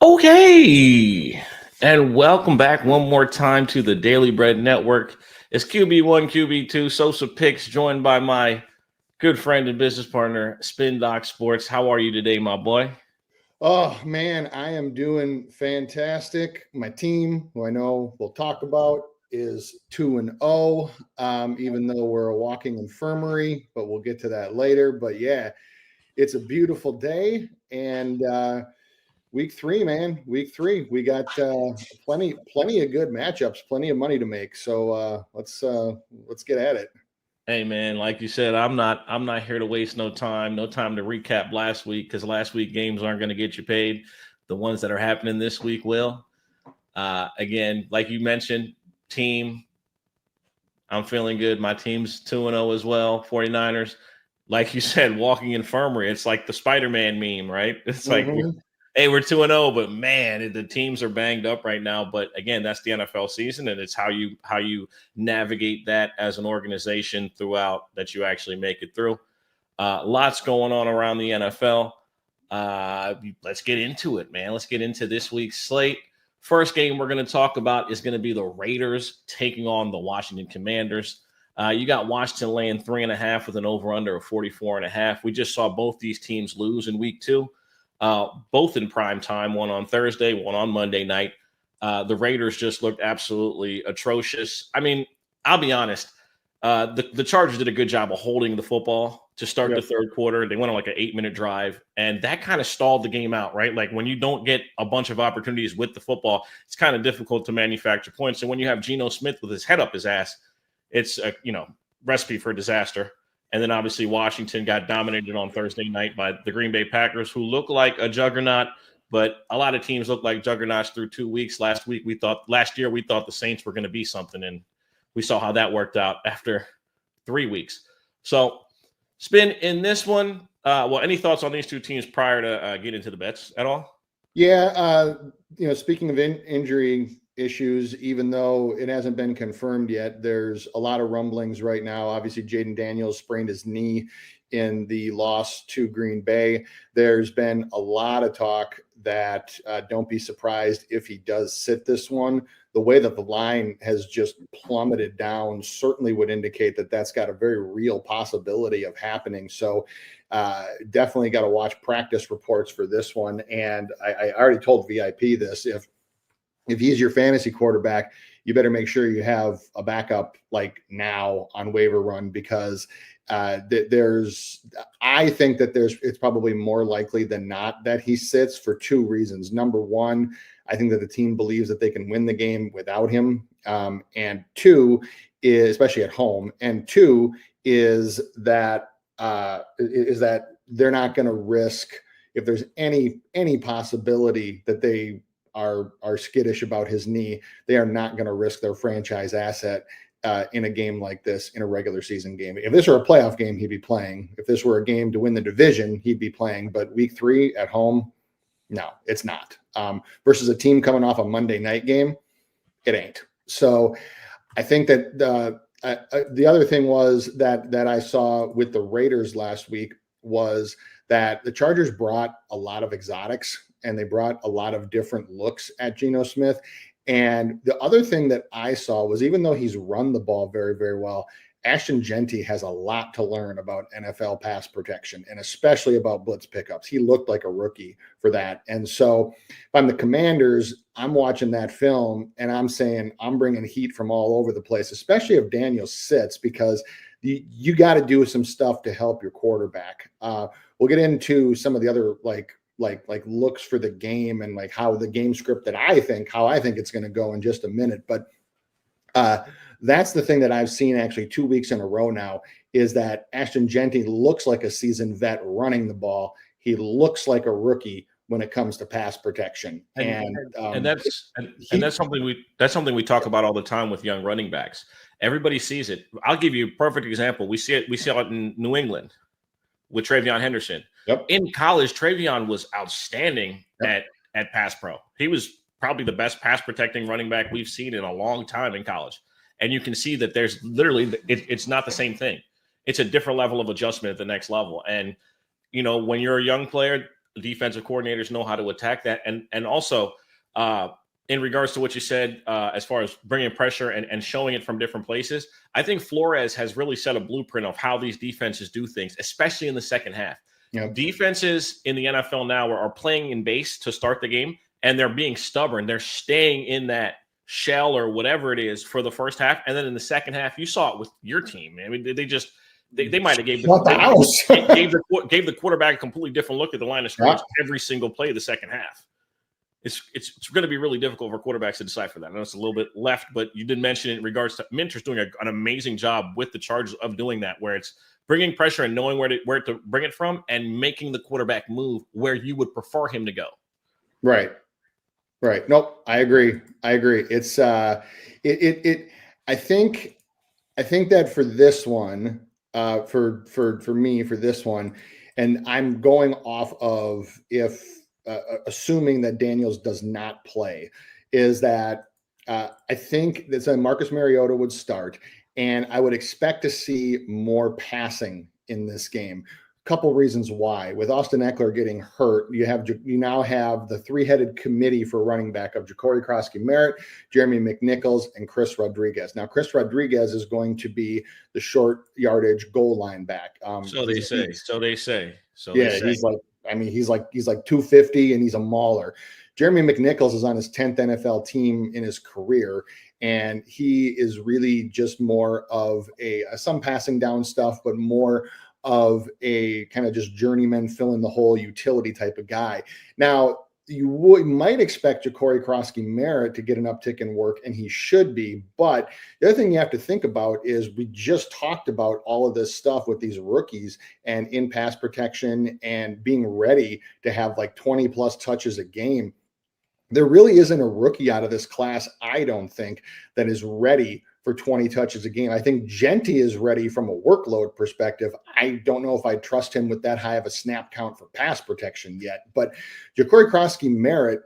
Okay, and welcome back one more time to the Daily Bread Network. It's QB1, QB2, Sosa Picks, joined by my good friend and business partner, Spin Doc Sports. How are you today, my boy? Oh man, I am doing fantastic. My team, who I know we'll talk about, is 2-0. Even though we're a walking infirmary, but we'll get to that later. But yeah, it's a beautiful day, and week three, man, week three, we got plenty of good matchups, plenty of money to make. So let's get at it. Hey man, like you said, I'm not here to waste no time. No time to recap last week because last week games aren't going to get you paid. The ones that are happening this week will. Again, like you mentioned, team. I'm feeling good. My team's 2-0 as well. 49ers. Like you said, walking infirmary. It's like the Spider-Man meme, right? It's like, Mm-hmm. hey, we're 2-0, but man, the teams are banged up right now. But again, that's the NFL season, and it's how you navigate that as an organization throughout that you actually make it through. Lots going on around the NFL. Let's get into it, man. Let's get into this week's slate. First game we're going to talk about is going to be the Raiders taking on the Washington Commanders. You got Washington laying 3.5 with an over-under of 44.5. We just saw both these teams lose in week two, both in prime time, one on Thursday, one on Monday night. The Raiders just looked absolutely atrocious. I mean, I'll be honest. The Chargers did a good job of holding the football to start the Yep. third quarter. They went on like an 8-minute drive, and that kind of stalled the game out, right? Like when you don't get a bunch of opportunities with the football, it's kind of difficult to manufacture points. And when you have Geno Smith with his head up his ass, it's a recipe for disaster. And then obviously Washington got dominated on Thursday night by the Green Bay Packers, who look like a juggernaut. But a lot of teams look like juggernauts through 2 weeks. Last year we thought the Saints were going to be something, and we saw how that worked out after 3 weeks. So, Spin in this one. Any thoughts on these two teams prior to get into the bets at all? Yeah, speaking of injury issues, even though it hasn't been confirmed yet, there's a lot of rumblings right now. Obviously, Jaden Daniels sprained his knee in the loss to Green Bay. There's been a lot of talk that don't be surprised if he does sit this one. The way that the line has just plummeted down certainly would indicate that that's got a very real possibility of happening. So definitely got to watch practice reports for this one. And I already told VIP this: if he's your fantasy quarterback, you better make sure you have a backup like now on waiver run, because I think that it's probably more likely than not that he sits for two reasons. Number one, I think that the team believes that they can win the game without him. And two is, especially at home, and two is that they're not going to risk, if there's any possibility that they are skittish about his knee, they are not going to risk their franchise asset in a game like this, in a regular season game. If this were a playoff game, he'd be playing. If this were a game to win the division, he'd be playing. But week 3 at home, no, it's not. Versus a team coming off a Monday night game, it ain't. So I think that the other thing was that I saw with the Raiders last week was that the Chargers brought a lot of exotics, and they brought a lot of different looks at Geno Smith. And the other thing that I saw was, even though he's run the ball very, very well, Ashton Genty has a lot to learn about NFL pass protection, and especially about blitz pickups. He looked like a rookie for that. And so if I'm the Commanders, I'm watching that film and I'm saying I'm bringing heat from all over the place, especially if Daniel sits, because you got to do some stuff to help your quarterback. We'll get into some of the other like looks for the game, and like how the game script how I think it's going to go in just a minute. But that's the thing that I've seen actually 2 weeks in a row now, is that Ashton Genty looks like a seasoned vet running the ball. He looks like a rookie when it comes to pass protection. And that's something we talk about all the time with young running backs. Everybody sees it. I'll give you a perfect example. We see it in New England with Travion Henderson. Yep. In college, Travion was outstanding Yep. at pass pro. He was probably the best pass protecting running back we've seen in a long time in college. And you can see that there's literally, it's not the same thing. It's a different level of adjustment at the next level. And, when you're a young player, defensive coordinators know how to attack that. And also, in regards to what you said, as far as bringing pressure and showing it from different places, I think Flores has really set a blueprint of how these defenses do things, especially in the second half. Yep. Defenses in the NFL now are playing in base to start the game, and they're being stubborn. They're staying in that shell or whatever it is for the first half. And then in the second half, you saw it with your team. I mean, they might have gave the quarterback a completely different look at the line of scrimmage every single play of the second half. It's going to be really difficult for quarterbacks to decipher that. I know it's a little bit left, but you did mention it in regards to Minter's doing an amazing job with the Chargers of doing that, where it's bringing pressure and knowing where to bring it from and making the quarterback move where you would prefer him to go. Right. Nope. I agree. It's I think that for this one, for me, for this one, and I'm going off of assuming that Daniels does not play, is that I think that Marcus Mariota would start, and I would expect to see more passing in this game. Couple reasons why. With Austin Eckler getting hurt, you now have the three-headed committee for running back of Ja'Cory Crosky-Merritt, Jeremy McNichols, and Chris Rodriguez. Now, Chris Rodriguez is going to be the short yardage goal line back. So they say. He's like 250 and he's a mauler. Jeremy McNichols is on his 10th NFL team in his career, and he is really just more of some passing down stuff, but more of a kind of just journeyman fill in the hole utility type of guy. Now, you might expect Ja'Cory Crosky-Merritt to get an uptick in work, and he should be. But the other thing you have to think about is we just talked about all of this stuff with these rookies and in pass protection and being ready to have like 20 plus touches a game. There really isn't a rookie out of this class, I don't think, that is ready for 20 touches a game. I think Genty is ready from a workload perspective. I don't know if I trust him with that high of a snap count for pass protection yet, but Ja'Cory Crosky-Merritt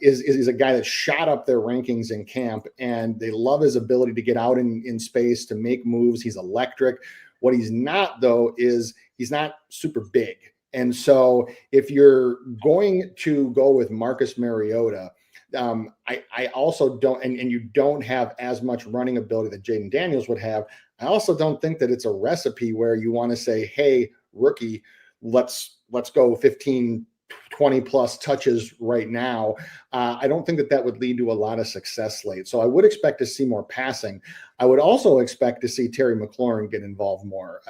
is a guy that shot up their rankings in camp, and they love his ability to get out in space, to make moves. He's electric. What he's not, though, is he's not super big. And so if you're going to go with Marcus Mariota, I also don't, and you don't have as much running ability that Jaden Daniels would have. I also don't think that it's a recipe where you want to say, hey, rookie, let's go 15, 20 plus touches right now. I don't think that would lead to a lot of success late. So I would expect to see more passing. I would also expect to see Terry McLaurin get involved more.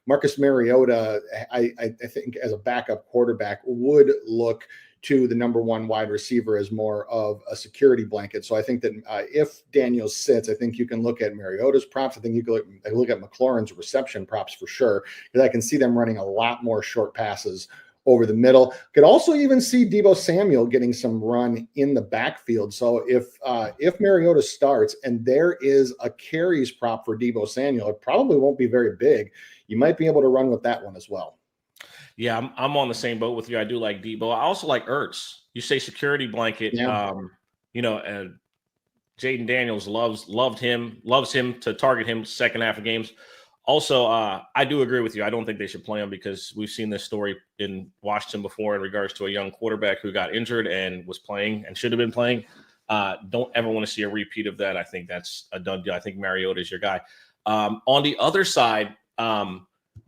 Marcus Mariota, I think as a backup quarterback, would look to the number one wide receiver as more of a security blanket. So I think that if Daniels sits, I think you can look at Mariota's props. I think you can look at McLaurin's reception props for sure, because I can see them running a lot more short passes over the middle. Could also even see Deebo Samuel getting some run in the backfield. So if Mariota starts and there is a carries prop for Deebo Samuel, it probably won't be very big. You might be able to run with that one as well. Yeah, I'm on the same boat with you. I do like Deebo. I also like Ertz. You say security blanket. Yeah. Jaden Daniels loves him to target him second half of games. Also, I do agree with you. I don't think they should play him because we've seen this story in Washington before in regards to a young quarterback who got injured and was playing and should have been playing. Don't ever want to see a repeat of that. I think that's a done deal. I think Mariota is your guy. On the other side,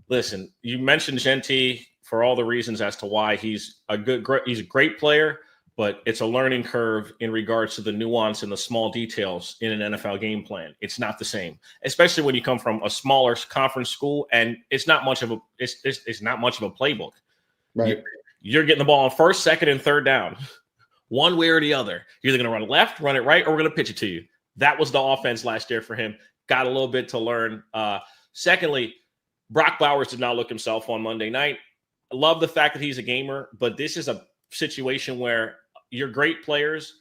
listen, you mentioned Genty for all the reasons as to why he's a great player, but it's a learning curve in regards to the nuance and the small details in an NFL game plan. It's not the same, especially when you come from a smaller conference school and it's not much of a playbook. Right. You're getting the ball on first, second, and third down, one way or the other. You're either going to run left, run it right, or we're going to pitch it to you. That was the offense last year for him. Got a little bit to learn. Secondly, Brock Bowers did not look himself on Monday night. I love the fact that he's a gamer, but this is a situation where your great players,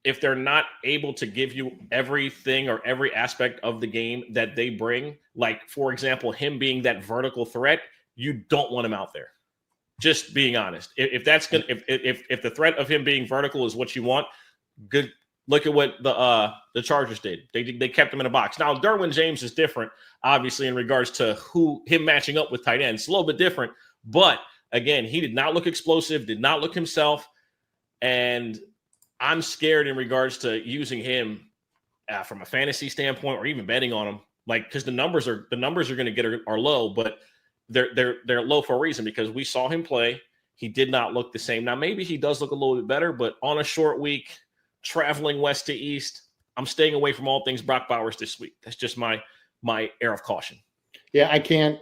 if they're not able to give you everything or every aspect of the game that they bring, like, for example, him being that vertical threat, you don't want him out there. Just being honest. If the threat of him being vertical is what you want, good. Look at what the Chargers did. They kept him in a box. Now, Derwin James is different, obviously, in regards to him matching up with tight ends. It's a little bit different, but again, he did not look explosive, did not look himself. And I'm scared in regards to using him from a fantasy standpoint or even betting on him. Like, because the numbers are going to get are low, but they're low for a reason, because we saw him play. He did not look the same. Now, maybe he does look a little bit better, but on a short week, traveling west to east, I'm staying away from all things Brock Bowers this week. That's just my air of caution. Yeah, I can't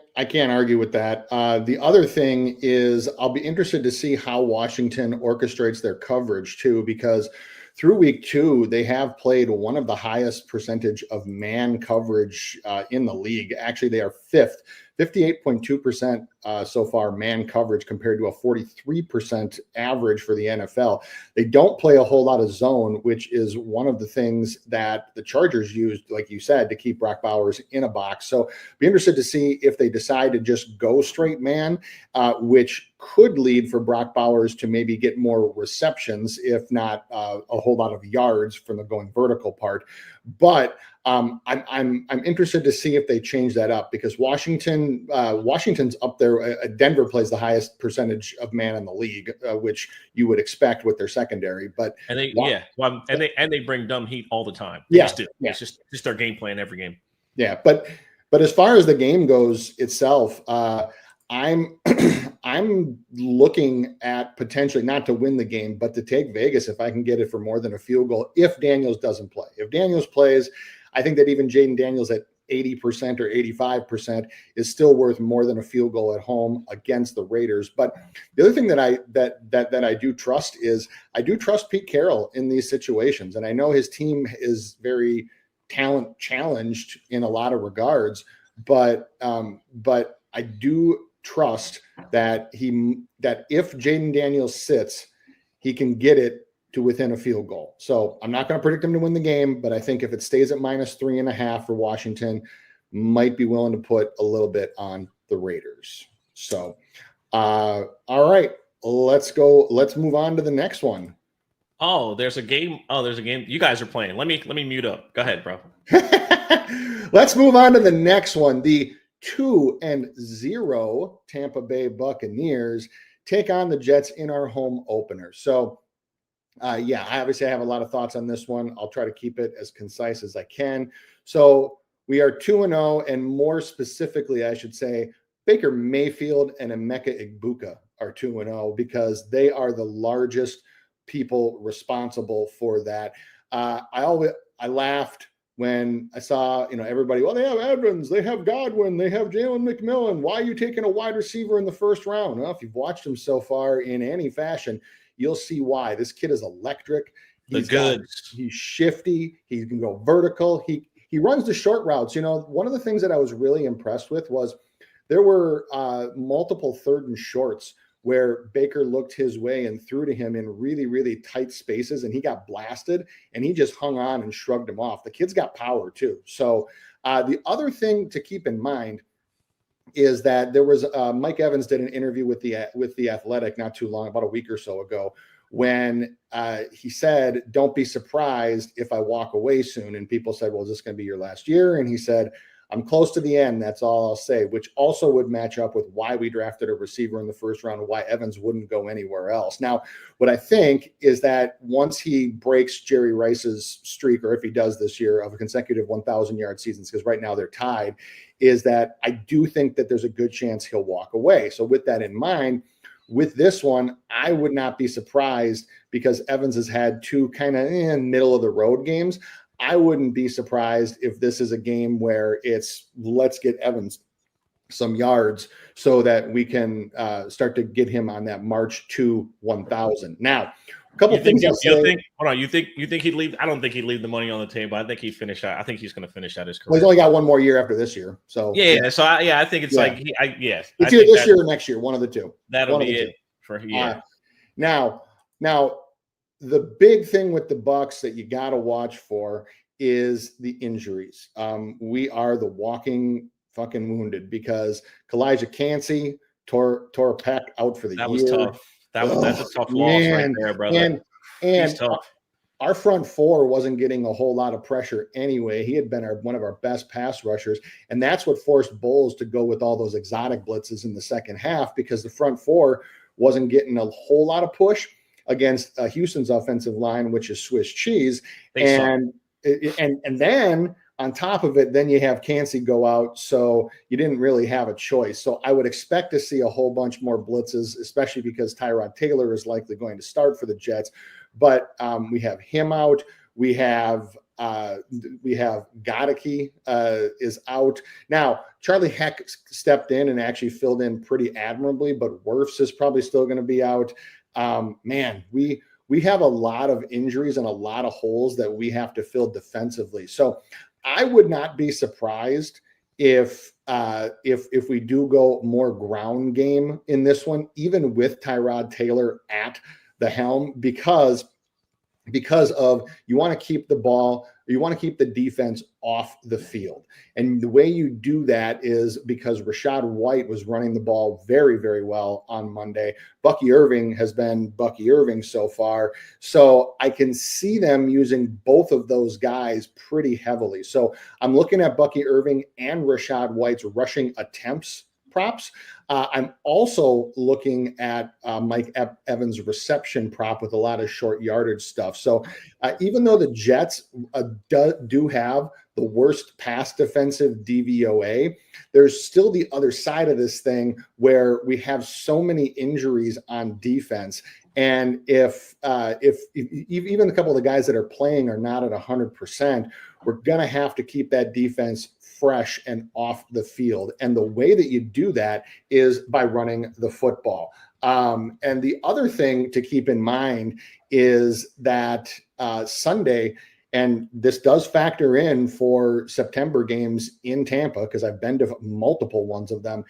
argue with that. The other thing is I'll be interested to see how Washington orchestrates their coverage too, because through week 2, they have played one of the highest percentage of man coverage in the league. Actually, they are 5th, 58.2% so far man coverage compared to a 43% average for the NFL. They don't play a whole lot of zone, which is one of the things that the Chargers used, like you said, to keep Brock Bowers in a box. So be interested to see if they decide to just go straight man, which could lead for Brock Bowers to maybe get more receptions, if not a whole lot of yards from the going vertical part. But I'm interested to see if they change that up, because Washington's up there. Denver plays the highest percentage of man in the league, which you would expect with their secondary. But and they they bring dumb heat all the time. They just do. Yeah. It's just their game plan every game. Yeah, but as far as the game goes itself, I'm looking at potentially not to win the game, but to take Vegas if I can get it for more than a field goal if Daniels doesn't play. If Daniels plays, I think that even Jaden Daniels at 80% or 85% is still worth more than a field goal at home against the Raiders. But the other thing that I do trust is I do trust Pete Carroll in these situations. And I know his team is very talent challenged in a lot of regards, but I do trust that if Jaden Daniels sits, he can get it to within a field goal. So I'm not going to predict him to win the game, but I think if it stays at -3.5 for Washington, might be willing to put a little bit on the Raiders. So, all right, let's go. Let's move on to the next one. Oh, there's a game. You guys are playing. Let me mute up. Go ahead, bro. Let's move on to the next one. The 2-0 Tampa Bay Buccaneers take on the Jets in our home opener. So, I obviously have a lot of thoughts on this one. I'll try to keep it as concise as I can. So we are 2-0, and more specifically, I should say, Baker Mayfield and Emeka Egbuka are 2-0 because they are the largest people responsible for that. I laughed when I saw, everybody, well, they have Evans, they have Godwin, they have Jalen McMillan. Why are you taking a wide receiver in the first round? Well, if you've watched him so far in any fashion, you'll see why. This kid is electric. He's shifty. He can go vertical. He runs the short routes. One of the things that I was really impressed with was there were multiple 3rd and shorts where Baker looked his way and threw to him in really, really tight spaces, and he got blasted, and he just hung on and shrugged him off. The kid's got power too. So the other thing to keep in mind is that there was Mike Evans did an interview with the Athletic not too long, about a week or so ago, when he said, "Don't be surprised if I walk away soon." And people said, "Well, is this going to be your last year?" And he said, "I'm close to the end. That's all I'll say," which also would match up with why we drafted a receiver in the first round and why Evans wouldn't go anywhere else. Now, what I think is that once he breaks Jerry Rice's streak, or if he does this year, of a consecutive 1,000-yard seasons, because right now they're tied, is that I do think that there's a good chance he'll walk away. So with that in mind, with this one, I would not be surprised, because Evans has had 2 kind of middle of the road games. I wouldn't be surprised if this is a game where it's let's get Evans some yards so that we can start to get him on that march to 1,000. Now, a couple things. You think he'd leave? I don't think he'd leave the money on the table. I think he'd finish out. I think he's going to finish out his career. Well, he's only got one more year after this year. So yeah. So I think it's like it's either this year or next year, one of the two. That'll be it for Now, the big thing with the Bucs that you got to watch for is the injuries. We are the walking fucking wounded, because Kalijah Cansey tore a pec out for the year. That was tough. That's a tough loss right there, brother. And he's tough. our front four wasn't getting a whole lot of pressure anyway. He had been one of our best pass rushers, and that's what forced Bowles to go with all those exotic blitzes in the second half, because the front four wasn't getting a whole lot of push against Houston's offensive line, which is Swiss cheese. And then on top of it, then you have Cansey go out, so you didn't really have a choice. So I would expect to see a whole bunch more blitzes, especially because Tyrod Taylor is likely going to start for the Jets. But we have him out. We have Godeke is out. Now, Charlie Heck stepped in and actually filled in pretty admirably, but Wirfs is probably still going to be out. Man, we have a lot of injuries and a lot of holes that we have to fill defensively. So I would not be surprised if we do go more ground game in this one, even with Tyrod Taylor at the helm, because of you want to keep the ball, you want to keep the defense off the field. And the way you do that is because Rachaad White was running the ball very, very well on Monday. Bucky Irving has been Bucky Irving so far. So I can see them using both of those guys pretty heavily. So I'm looking at Bucky Irving and Rachaad White's rushing attempts props. I'm also looking at Mike Evans' reception prop with a lot of short yardage stuff. So even though the Jets do have the worst pass defensive DVOA, there's still the other side of this thing where we have so many injuries on defense. And if even a couple of the guys that are playing are not at 100%, we're going to have to keep that defense fresh and off the field. And the way that you do that is by running the football. And the other thing to keep in mind is that Sunday, and this does factor in for September games in Tampa, because I've been to multiple ones of them,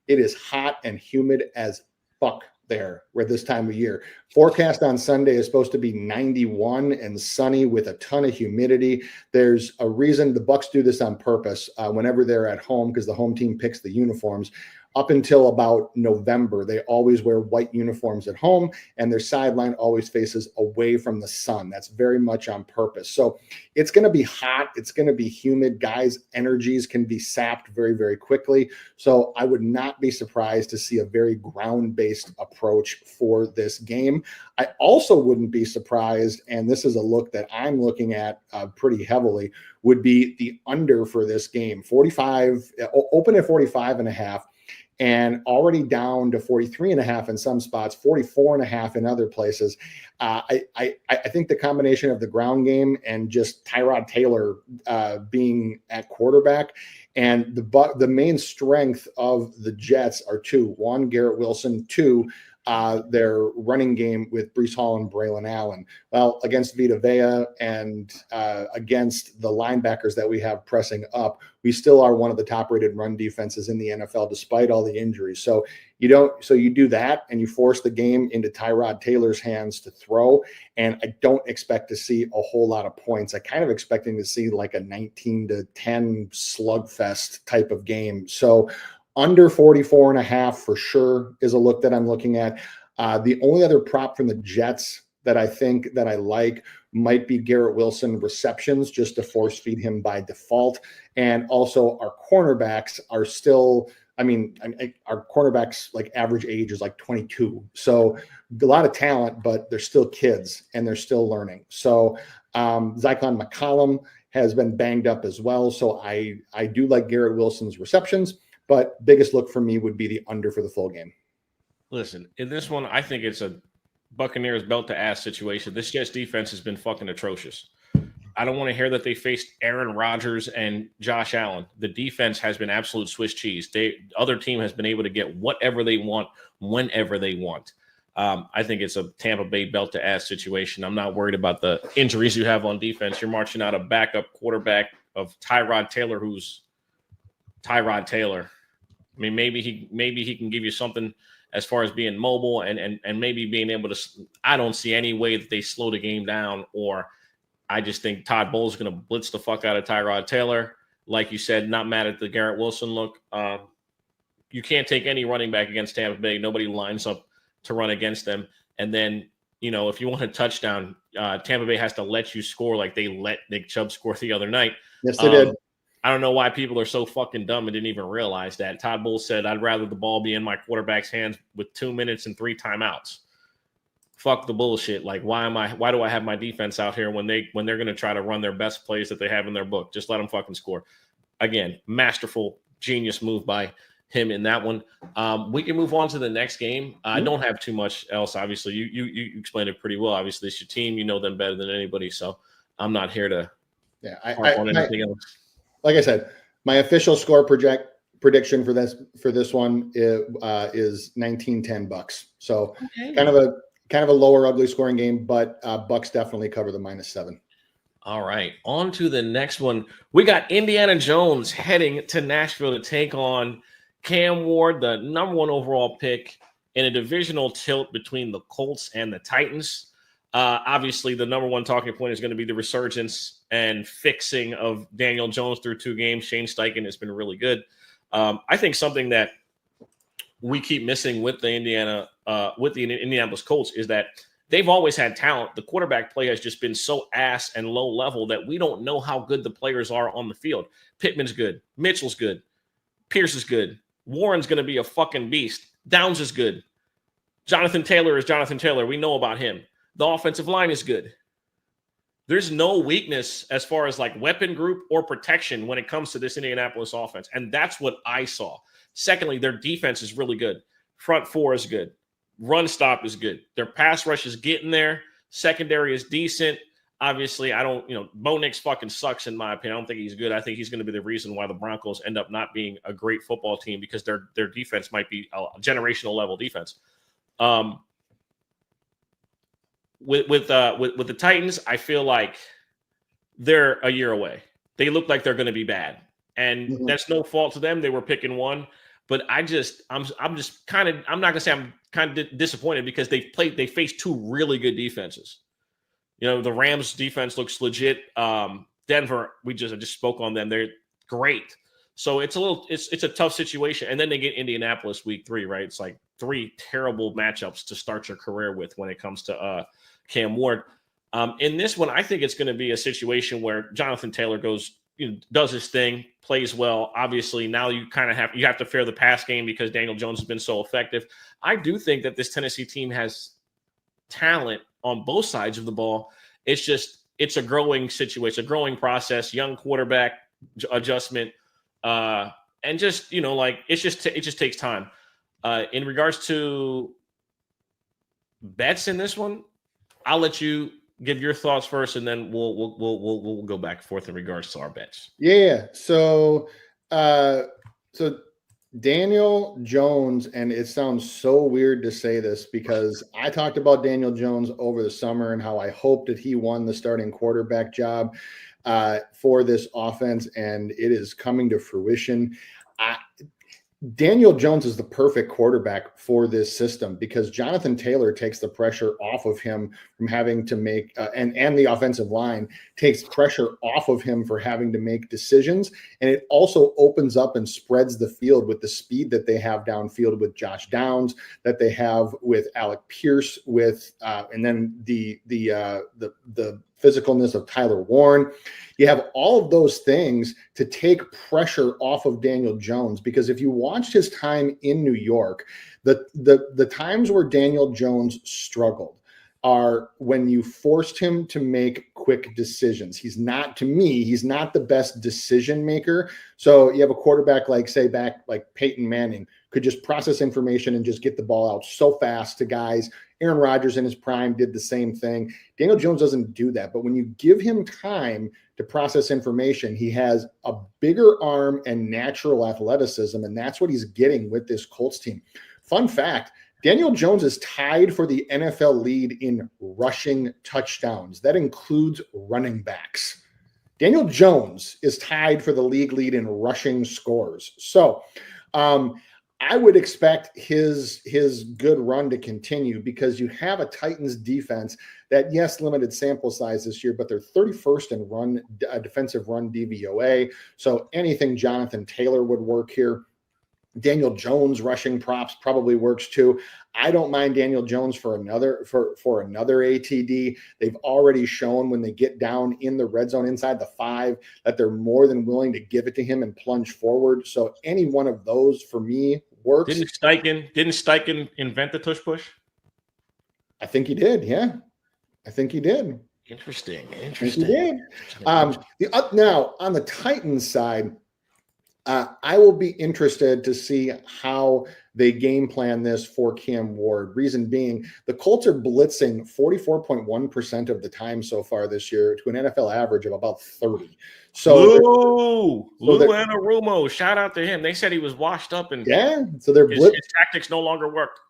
it is hot and humid as fuck there at this time of year. Forecast on Sunday is supposed to be 91 and sunny with a ton of humidity. There's a reason the Bucs do this on purpose whenever they're at home, because the home team picks the uniforms. Up until about November, they always wear white uniforms at home, and their sideline always faces away from the sun. That's very much on purpose. So it's going to be hot. It's going to be humid. Guys' energies can be sapped very, very quickly. So I would not be surprised to see a very ground-based approach for this game. I also wouldn't be surprised, and this is a look that I'm looking at pretty heavily, would be the under for this game. 45, open at 45.5. And already down to 43.5 in some spots, 44.5 in other places. I think the combination of the ground game and just Tyrod Taylor being at quarterback, and the main strength of the Jets are two: one, Garrett Wilson; two, their running game with Breece Hall and Braylon Allen. Well, against Vita Vea and against the linebackers that we have pressing up, we still are one of the top-rated run defenses in the NFL, despite all the injuries. So you do that, and you force the game into Tyrod Taylor's hands to throw. And I don't expect to see a whole lot of points. I kind of expecting to see like a 19-10 slugfest type of game. So under 44.5 for sure is a look that I'm looking at. The only other prop from the Jets that I think that I like might be Garrett Wilson receptions, just to force feed him by default. And also our cornerbacks are still, our cornerbacks like average age is like 22. So a lot of talent, but they're still kids and they're still learning. So Zyklon McCollum has been banged up as well. So I do like Garrett Wilson's receptions, but biggest look for me would be the under for the full game. Listen, in this one, I think it's a Buccaneers belt to ass situation. This Jets defense has been fucking atrocious. I don't want to hear that they faced Aaron Rodgers and Josh Allen. The defense has been absolute Swiss cheese. Other team has been able to get whatever they want, whenever they want. I think it's a Tampa Bay belt to ass situation. I'm not worried about the injuries you have on defense. You're marching out a backup quarterback of Tyrod Taylor, who's Tyrod Taylor. I mean, maybe he can give you something as far as being mobile and maybe being able to. I don't see any way that they slow the game down, or I just think Todd Bowles is going to blitz the fuck out of Tyrod Taylor. Like you said, not mad at the Garrett Wilson look. You can't take any running back against Tampa Bay. Nobody lines up to run against them. And then if you want a touchdown, Tampa Bay has to let you score like they let Nick Chubb score the other night. Yes, they did. I don't know why people are so fucking dumb and didn't even realize that. Todd Bowles said, I'd rather the ball be in my quarterback's hands with 2 minutes and 3 timeouts. Fuck the bullshit. Like, why do I have my defense out here when they're going to try to run their best plays that they have in their book? Just let them fucking score. Again, masterful, genius move by him in that one. We can move on to the next game. I don't have too much else. Obviously, you explained it pretty well. Obviously, it's your team. You know them better than anybody. So I'm not here to harp on anything else. Like I said, my official score prediction for this one is 19-10 Bucks. So kind of a lower, ugly scoring game, but Bucks definitely cover the -7. All right, on to the next one. We got Indiana Jones heading to Nashville to take on Cam Ward, the #1 overall pick, in a divisional tilt between the Colts and the Titans. Obviously, the #1 talking point is going to be the resurgence and fixing of Daniel Jones through 2 games. Shane Steichen has been really good. I think something that we keep missing with the Indianapolis Colts is that they've always had talent. The quarterback play has just been so ass and low level that we don't know how good the players are on the field. Pittman's good. Mitchell's good. Pierce is good. Warren's going to be a fucking beast. Downs is good. Jonathan Taylor is Jonathan Taylor. We know about him. The offensive line is good. There's no weakness as far as like weapon group or protection when it comes to this Indianapolis offense. And that's what I saw. Secondly, their defense is really good. Front 4 is good. Run stop is good. Their pass rush is getting there. Secondary is decent. Obviously, Bo Nix fucking sucks in my opinion. I don't think he's good. I think he's going to be the reason why the Broncos end up not being a great football team because their defense might be a generational level defense. With the Titans, I feel like they're a year away. They look like they're going to be bad, and that's no fault to them. They were picking 1, but I'm just kind of, I'm not gonna say I'm kind of disappointed because they faced 2 really good defenses. The Rams defense looks legit. Denver, I just spoke on them. They're great. So it's a tough situation. And then they get Indianapolis week 3, right? It's like 3 terrible matchups to start your career with when it comes to Cam Ward. In this one, I think it's going to be a situation where Jonathan Taylor does his thing, plays well. Obviously, now you have to fear the pass game because Daniel Jones has been so effective. I do think that this Tennessee team has talent on both sides of the ball. It's a growing situation, a growing process, young quarterback adjustment, and just it just takes time. In regards to bets in this one, I'll let you give your thoughts first, and then we'll go back and forth in regards to our bets. Yeah. So Daniel Jones, and it sounds so weird to say this because I talked about Daniel Jones over the summer and how I hoped that he won the starting quarterback job for this offense, and it is coming to fruition. Daniel Jones is the perfect quarterback for this system because Jonathan Taylor takes the pressure off of him from having to make, and the offensive line takes pressure off of him for having to make decisions. And it also opens up and spreads the field with the speed that they have downfield with Josh Downs, that they have with Alec Pierce, and then the physicalness of Tyler Warren. You have all of those things to take pressure off of Daniel Jones, because if you watched his time in New York, the times where Daniel Jones struggled are when you forced him to make quick decisions. He's not the best decision maker. So you have a quarterback like Peyton Manning could just process information and just get the ball out so fast to guys. Aaron Rodgers in his prime did the same thing. Daniel Jones doesn't do that. But when you give him time to process information, he has a bigger arm and natural athleticism, and that's what he's getting with this Colts team. Fun fact, Daniel Jones is tied for the NFL lead in rushing touchdowns. That includes running backs. Daniel Jones is tied for the league lead in rushing scores. So I would expect his good run to continue because you have a Titans defense that, yes, limited sample size this year, but they're 31st in defensive run DVOA. So anything Jonathan Taylor would work here. Daniel Jones rushing props probably works too. I don't mind Daniel Jones for another ATD. They've already shown when they get down in the red zone inside the 5 that they're more than willing to give it to him and plunge forward. So any one of those for me works. Didn't Steichen invent the tush push? I think he did. Yeah, I think he did. Interesting. I think he did. Now on the Titans side, I will be interested to see how they game plan this for Cam Ward. Reason being, the Colts are blitzing 44.1% of the time so far this year to an NFL average of about 30. So Lou Anarumo, shout out to him. They said he was washed up and so his tactics no longer worked.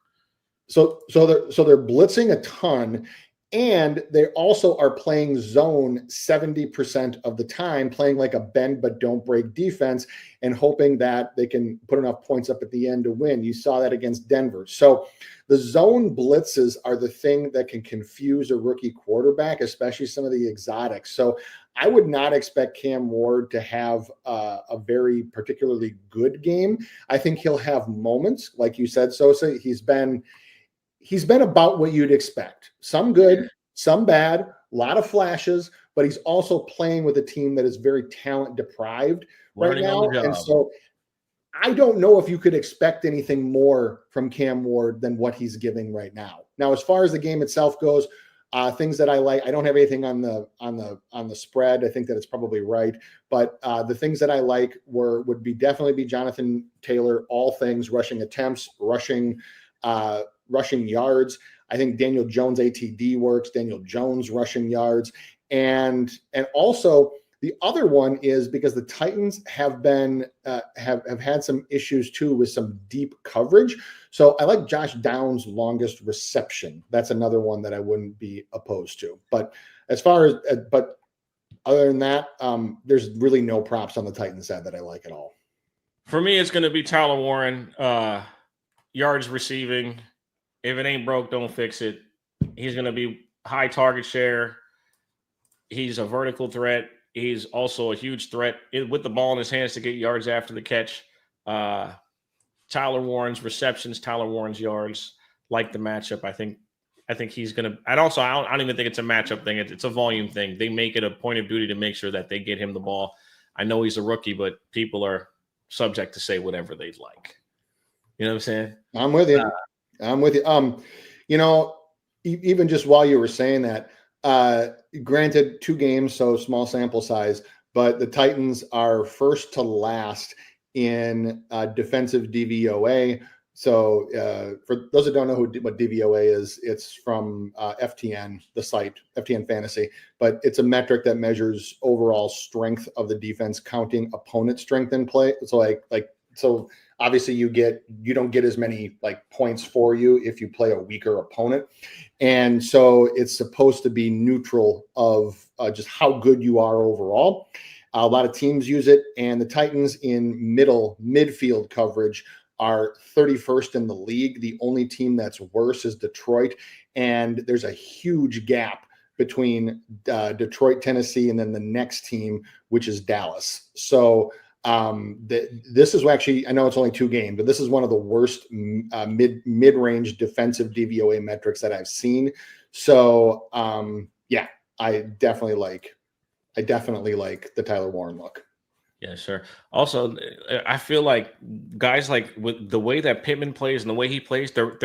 So they're blitzing a ton. And they also are playing zone 70% of the time, playing like a bend but don't break defense and hoping that they can put enough points up at the end to win. You saw that against Denver. So the zone blitzes are the thing that can confuse a rookie quarterback, especially some of the exotics. So I would not expect Cam Ward to have a very particularly good game. I think he'll have moments. Like you said, Sosa, he's been about what you'd expect. Some good, some bad, a lot of flashes, but he's also playing with a team that is very talent deprived right now. And so I don't know if you could expect anything more from Cam Ward than what he's giving right now. Now, as far as the game itself goes, things that I like, I don't have anything on the spread. I think that it's probably right, but the things that I like would definitely be Jonathan Taylor, all things rushing attempts, rushing yards. I think Daniel Jones ATD works. Daniel Jones rushing yards, and also the other one is because the Titans have been have had some issues too with some deep coverage. So I like Josh Downs' longest reception. That's another one that I wouldn't be opposed to. But as far as other than that, there's really no props on the Titans side that I like at all. For me, it's going to be Tyler Warren, yards receiving. If it ain't broke, don't fix it. He's going to be high target share. He's a vertical threat. He's also a huge threat with the ball in his hands to get yards after the catch. Tyler Warren's receptions, Tyler Warren's yards, like the matchup. I think he's going to – and also I don't even think it's a matchup thing. It's a volume thing. They make it a point of duty to make sure that they get him the ball. I know he's a rookie, but people are subject to say whatever they'd like. You know what I'm saying? I'm with you. Even just while you were saying that, granted 2 games, so small sample size, but the Titans are first to last in defensive DVOA. So for those that don't know what DVOA is, it's from FTN, the site, FTN Fantasy, but it's a metric that measures overall strength of the defense, counting opponent strength in play. So obviously you don't get as many points for you if you play a weaker opponent. And so it's supposed to be neutral of just how good you are overall. A lot of teams use it, and the Titans in midfield coverage are 31st in the league. The only team that's worse is Detroit. And there's a huge gap between Detroit, Tennessee, and then the next team, which is Dallas. So this is actually, I know it's only 2 games, but this is one of the worst mid-range defensive DVOA metrics that I've seen. So I definitely like the Tyler Warren look. Yeah, sure. Also, I feel like guys with the way that Pittman plays and the way he plays, they're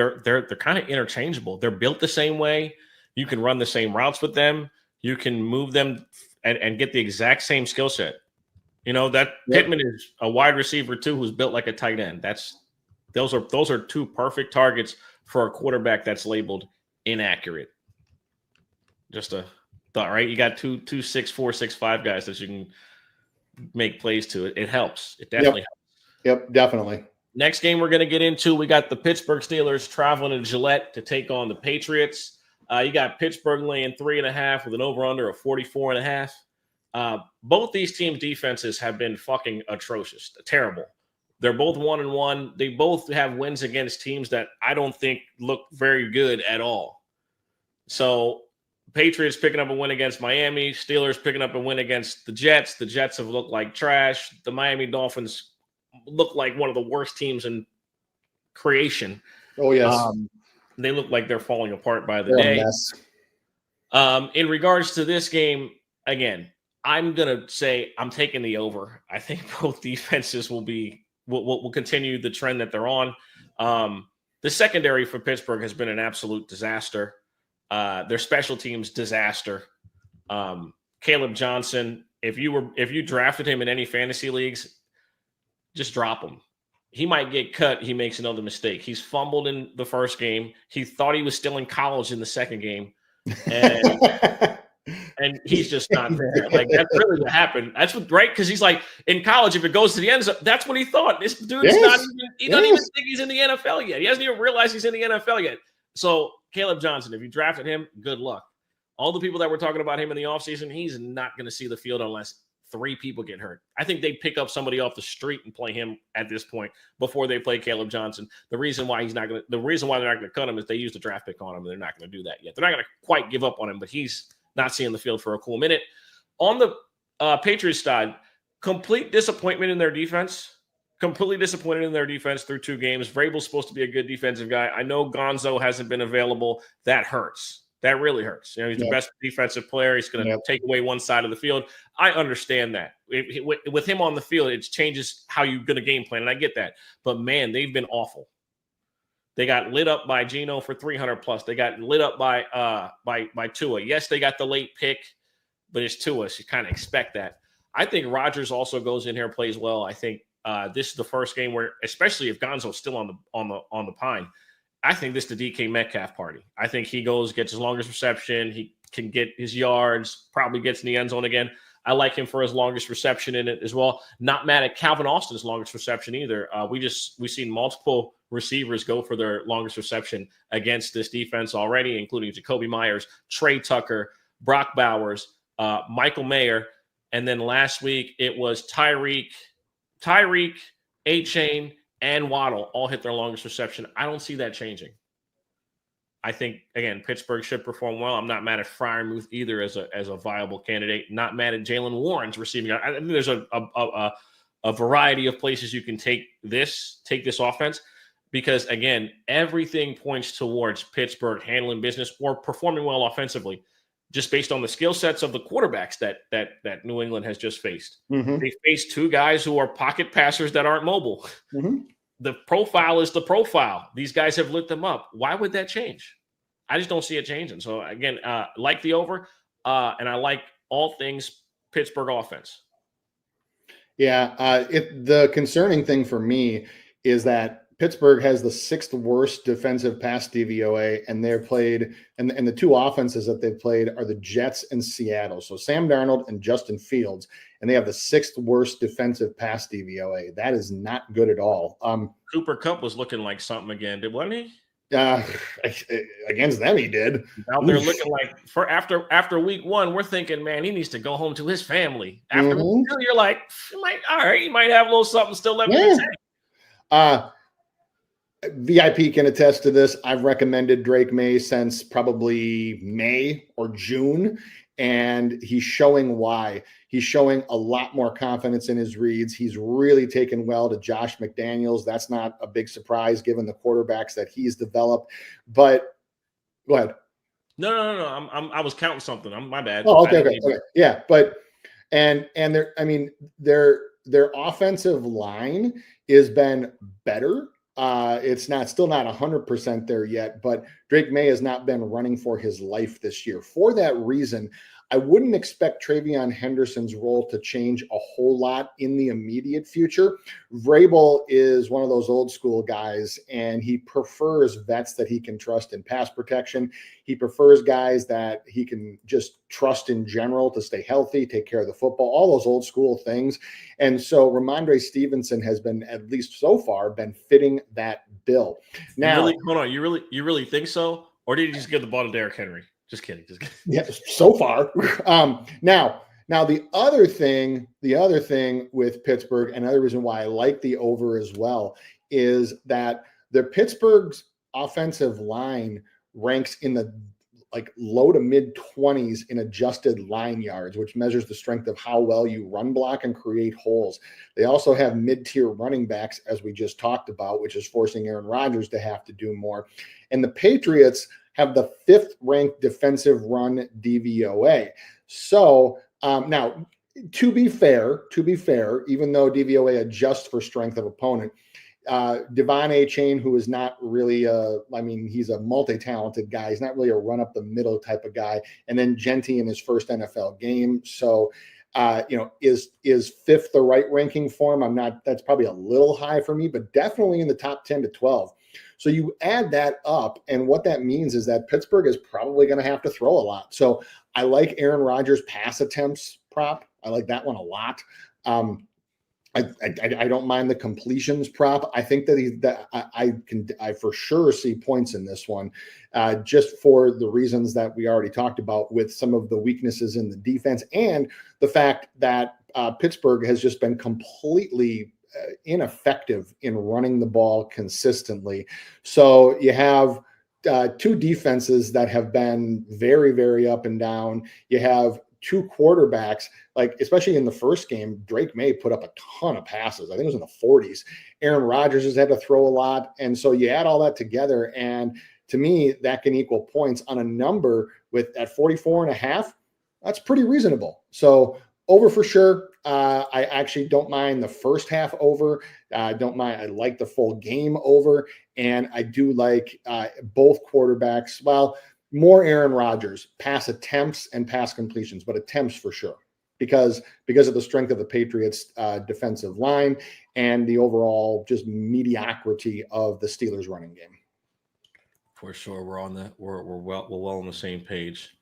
kind of interchangeable. They're built the same way. You can run the same routes with them. You can move them and get the exact same skill set. Pittman is a wide receiver too, who's built like a tight end. Those are 2 perfect targets for a quarterback that's labeled inaccurate. Just a thought, right? You got two 6'4", 6'5" guys that you can make plays to. It helps. It definitely helps. Yep, definitely. Next game we're going to get into, we got the Pittsburgh Steelers traveling to Gillette to take on the Patriots. You got Pittsburgh laying 3.5 with an over-under of 44.5. Both these teams' defenses have been fucking atrocious, terrible. They're both 1-1. They both have wins against teams that I don't think look very good at all. So Patriots picking up a win against Miami. Steelers picking up a win against the Jets. The Jets have looked like trash. The Miami Dolphins look like one of the worst teams in creation. Oh, yes. They look like they're falling apart by the They're day. a mess. In regards to this game, again, I'm going to say I'm taking the over. I think both defenses will continue the trend that they're on. The secondary for Pittsburgh has been an absolute disaster. Their special teams disaster. Caleb Johnson, if you drafted him in any fantasy leagues, just drop him. He might get cut. He makes another mistake. He's fumbled in the first game. He thought he was still in college in the second game. And he's just not there. Like, that's really what happened. That's what, right? Because he's like, in college, if it goes to the end zone, that's what he thought. This dude's doesn't even think he's in the NFL yet. He hasn't even realized he's in the NFL yet. So Caleb Johnson, if you drafted him, good luck. All the people that were talking about him in the offseason, he's not going to see the field unless 3 people get hurt. I think they pick up somebody off the street and play him at this point before they play Caleb Johnson. The reason why they're not going to cut him is they used a draft pick on him, and they're not going to do that yet. They're not going to quite give up on him, but he's not seeing the field for a cool minute. On the Patriots side, complete disappointment in their defense. Completely disappointed in their defense through 2 games. Vrabel's supposed to be a good defensive guy. I know Gonzo hasn't been available. That hurts. That really hurts. He's the best defensive player. He's going to take away one side of the field. I understand that. With him on the field, it changes how you're going to game plan, and I get that. But, man, they've been awful. They got lit up by Geno for 300+. They got lit up by Tua. Yes, they got the late pick, but it's Tua, so you kind of expect that. I think Rodgers also goes in here and plays well. I think this is the first game where, especially if Gonzo's still on the pine, I think this is the DK Metcalf party. I think he gets his longest reception. He can get his yards, probably gets in the end zone again. I like him for his longest reception in it as well. Not mad at Calvin Austin's longest reception either. We've seen multiple receivers go for their longest reception against this defense already, including Jacoby Myers, Trey Tucker, Brock Bowers, Michael Mayer, and then last week it was Tyreek, A-Chain, and Waddle all hit their longest reception. I don't see that changing. I think, again, Pittsburgh should perform well. I'm not mad at Freiermuth either as a viable candidate. Not mad at Jalen Warren's receiving. I think there's a variety of places you can take this offense because, again, everything points towards Pittsburgh handling business or performing well offensively just based on the skill sets of the quarterbacks that New England has just faced. Mm-hmm. They faced 2 guys who are pocket passers that aren't mobile. Mm-hmm. The profile is the profile. These guys have lit them up. Why would that change? I just don't see it changing. So, again, like the over, and I like all things Pittsburgh offense. Yeah, the concerning thing for me is that Pittsburgh has the 6th worst defensive pass DVOA, and they're played, and the 2 offenses that they've played are the Jets and Seattle. So Sam Darnold and Justin Fields, and they have the 6th worst defensive pass DVOA. That is not good at all. Cooper Kupp was looking like something again, wasn't he? Against them, he did. Out there looking like after week 1, we're thinking, man, he needs to go home to his family. After week 2, you're like, he might have a little something still left in the tank. VIP can attest to this. I've recommended Drake May since probably May or June, and he's showing why. He's showing a lot more confidence in his reads. He's really taken well to Josh McDaniels. That's not a big surprise given the quarterbacks that he's developed. But go ahead. No. I was counting something. My bad. Oh, okay. Yeah, but and their offensive line has been better. It's still not 100% there yet, but Drake May has not been running for his life this year. For that reason, I wouldn't expect Travion Henderson's role to change a whole lot in the immediate future. Vrabel is one of those old school guys, and he prefers vets that he can trust in pass protection. He prefers guys that he can just trust in general to stay healthy, take care of the football, all those old school things. And so Ramondre Stevenson has been, at least so far, been fitting that bill. Now, hold on, you really think so? Or did you just give the ball to Derrick Henry? Just kidding. Yeah, so far. Now the other thing with Pittsburgh, and another reason why I like the over as well, is that the Pittsburgh's offensive line ranks in the like low to mid 20s in adjusted line yards, which measures the strength of how well you run block and create holes. They also have mid-tier running backs, as we just talked about, which is forcing Aaron Rodgers to have to do more. And the Patriots have the 5th ranked defensive run DVOA. So now, to be fair, even though DVOA adjusts for strength of opponent, Devon Achane, who is not really he's a multi-talented guy. He's not really a run up the middle type of guy. And then Genty in his first NFL game. So, is 5th the right ranking for him? That's probably a little high for me, but definitely in the top 10 to 12. So you add that up, and what that means is that Pittsburgh is probably going to have to throw a lot. So I like Aaron Rodgers' pass attempts prop. I like that one a lot. I don't mind the completions prop. I think that I for sure see points in this one, just for the reasons that we already talked about, with some of the weaknesses in the defense and the fact that Pittsburgh has just been completely ineffective in running the ball consistently. So you have 2 defenses that have been very, very up and down. You have 2 quarterbacks, like especially in the first game, Drake May put up a ton of passes. I think it was in the 40s. Aaron Rodgers has had to throw a lot. And so you add all that together, and to me, that can equal points on a number at 44.5. That's pretty reasonable. So over for sure. I actually don't mind the first half over. Don't mind. I like the full game over. And I do like both quarterbacks. Well, more Aaron Rodgers, pass attempts and pass completions, but attempts for sure, because of the strength of the Patriots defensive line and the overall just mediocrity of the Steelers running game. For sure. We're well on the same page.